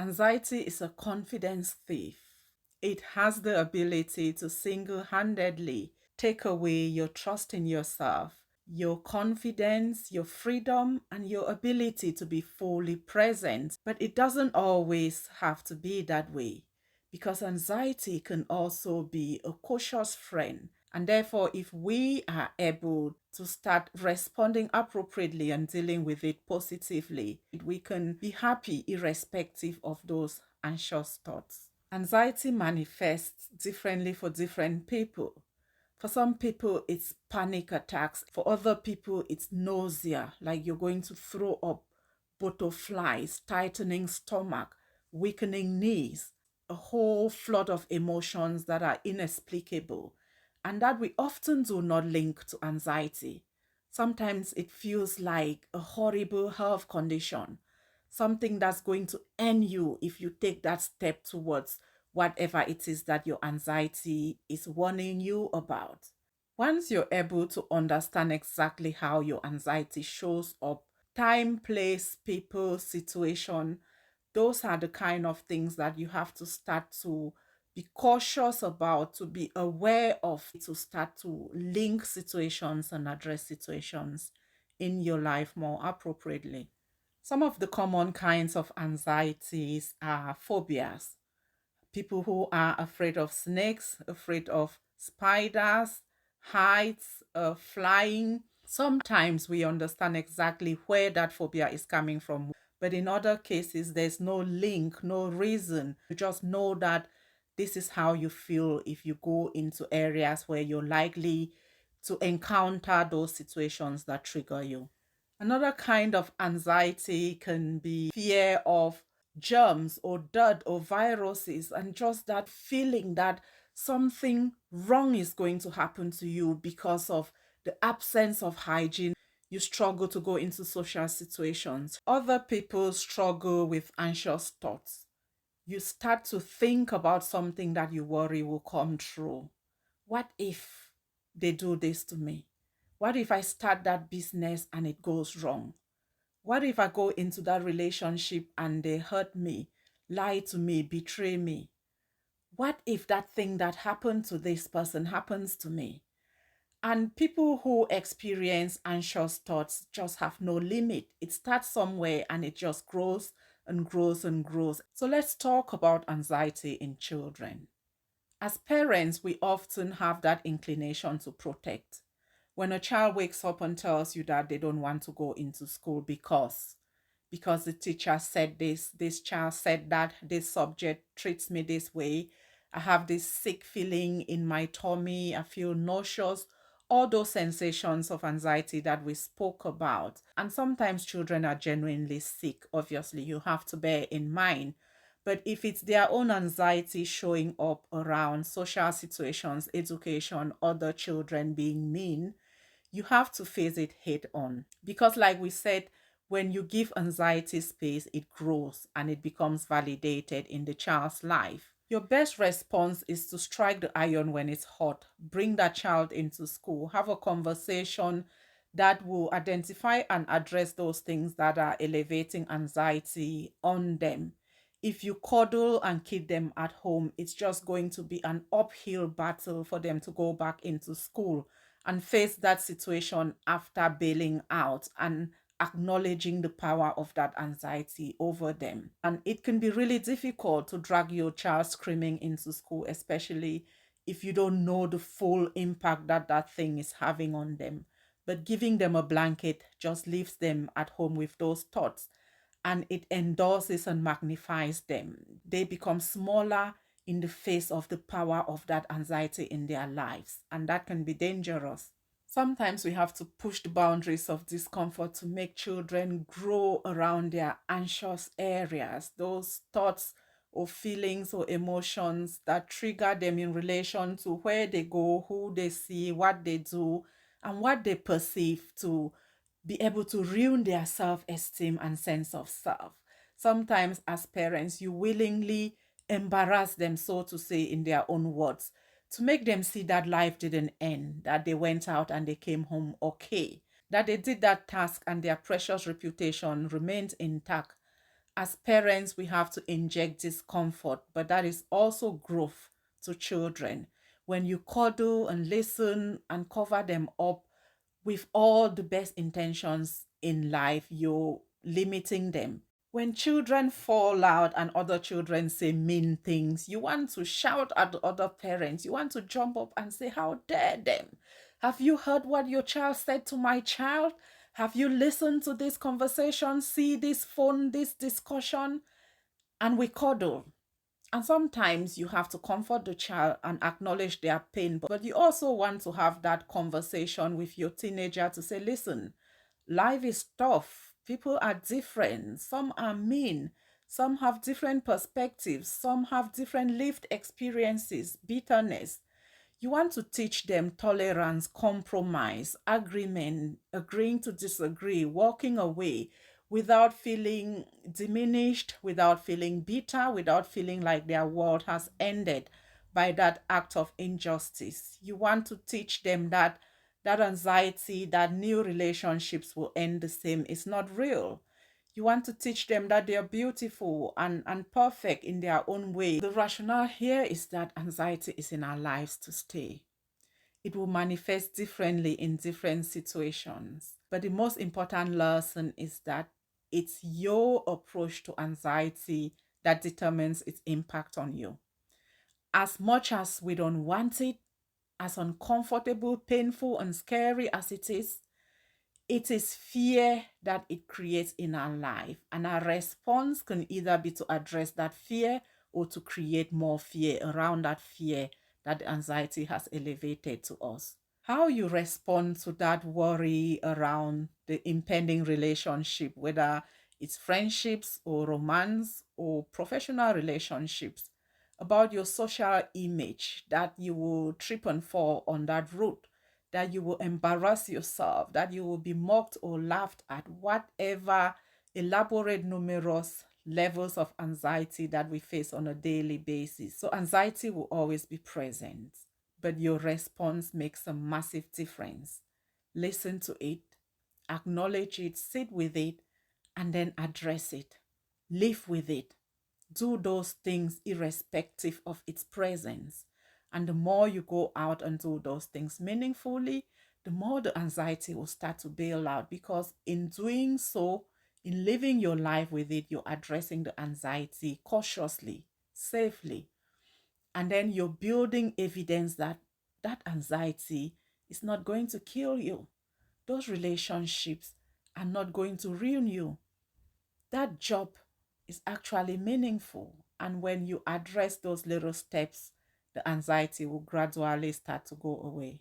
Anxiety is a confidence thief. It has the ability to single handedly take away your trust in yourself, your confidence, your freedom, and your ability to be fully present. But it doesn't always have to be that way because anxiety can also be a cautious friend. And therefore, if we are able to start responding appropriately and dealing with it positively, we can be happy irrespective of those anxious thoughts. Anxiety manifests differently for different people. For some people, it's panic attacks. For other people, it's nausea, like you're going to throw up, butterflies, tightening stomach, weakening knees, a whole flood of emotions that are inexplicable and that we often do not link to anxiety. Sometimes it feels like a horrible health condition, something that's going to end you if you take that step towards whatever it is that your anxiety is warning you about. Once you're able to understand exactly how your anxiety shows up, time, place, people, situation, those are the kind of things that you have to start to be cautious about, to be aware of, to start to link situations and address situations in your life more appropriately. Some of the common kinds of anxieties are phobias. People who are afraid of snakes, afraid of spiders, heights, flying. Sometimes we understand exactly where that phobia is coming from, but in other cases, there's no link, no reason. You just know that this is how you feel if you go into areas where you're likely to encounter those situations that trigger you. Another kind of anxiety can be fear of germs or dirt or viruses, and just that feeling that something wrong is going to happen to you because of the absence of hygiene. You struggle to go into social situations. Other people struggle with anxious thoughts. You start to think about something that you worry will come true. What if they do this to me? What if I start that business and it goes wrong? What if I go into that relationship and they hurt me, lie to me, betray me? What if that thing that happened to this person happens to me? And people who experience anxious thoughts just have no limit. It starts somewhere and it just grows and grows and grows. So let's talk about anxiety in children. As parents, we often have that inclination to protect. When a child wakes up and tells you that they don't want to go into school because the teacher said this child said that, this subject treats me this way, I have this sick feeling in my tummy, I feel nauseous, all those sensations of anxiety that we spoke about. And sometimes children are genuinely sick, obviously, you have to bear in mind. But if it's their own anxiety showing up around social situations, education, other children being mean, you have to face it head on. Because, like we said, when you give anxiety space, it grows and it becomes validated in the child's life. Your best response is to strike the iron when it's hot. Bring that child into school. Have a conversation that will identify and address those things that are elevating anxiety on them. If you coddle and keep them at home, it's just going to be an uphill battle for them to go back into school and face that situation after bailing out and acknowledging the power of that anxiety over them. And it can be really difficult to drag your child screaming into school, especially if you don't know the full impact that that thing is having on them. But giving them a blanket just leaves them at home with those thoughts and it endorses and magnifies them. They become smaller in the face of the power of that anxiety in their lives, and that can be dangerous. Sometimes we have to push the boundaries of discomfort to make children grow around their anxious areas, those thoughts or feelings or emotions that trigger them in relation to where they go, who they see, what they do, and what they perceive to be able to ruin their self esteem and sense of self. Sometimes, as parents, you willingly embarrass them, so to say, in their own words, to make them see that life didn't end, that they went out and they came home okay, that they did that task and their precious reputation remained intact. As parents, we have to inject discomfort, but that is also growth to children. When you cuddle and listen and cover them up with all the best intentions in life, you're limiting them. When children fall out and other children say mean things, you want to shout at the other parents. You want to jump up and say, how dare them? Have you heard what your child said to my child? Have you listened to this conversation? See this phone, this discussion? And we cuddle. And sometimes you have to comfort the child and acknowledge their pain, but you also want to have that conversation with your teenager to say, listen, life is tough. People are different. Some are mean. Some have different perspectives. Some have different lived experiences, bitterness. You want to teach them tolerance, compromise, agreement, agreeing to disagree, walking away without feeling diminished, without feeling bitter, without feeling like their world has ended by that act of injustice. You want to teach them that anxiety, that new relationships will end the same is not real. You want to teach them that they are beautiful and perfect in their own way. The rationale here is that anxiety is in our lives to stay. It will manifest differently in different situations. But the most important lesson is that it's your approach to anxiety that determines its impact on you. As much as we don't want it, as uncomfortable, painful, and scary as it is fear that it creates in our life. And our response can either be to address that fear or to create more fear around that fear that anxiety has elevated to us. How you respond to that worry around the impending relationship, whether it's friendships or romance or professional relationships, about your social image, that you will trip and fall on that route, that you will embarrass yourself, that you will be mocked or laughed at, whatever elaborate numerous levels of anxiety that we face on a daily basis. So anxiety will always be present, but your response makes a massive difference. Listen to it, acknowledge it, sit with it, and then address it. Live with it. Do those things irrespective of its presence. And the more you go out and do those things meaningfully, the more the anxiety will start to bail out, because in doing so, in living your life with it, you're addressing the anxiety cautiously, safely. And then you're building evidence that that anxiety is not going to kill you. Those relationships are not going to ruin you. That job is actually meaningful. And when you address those little steps, the anxiety will gradually start to go away.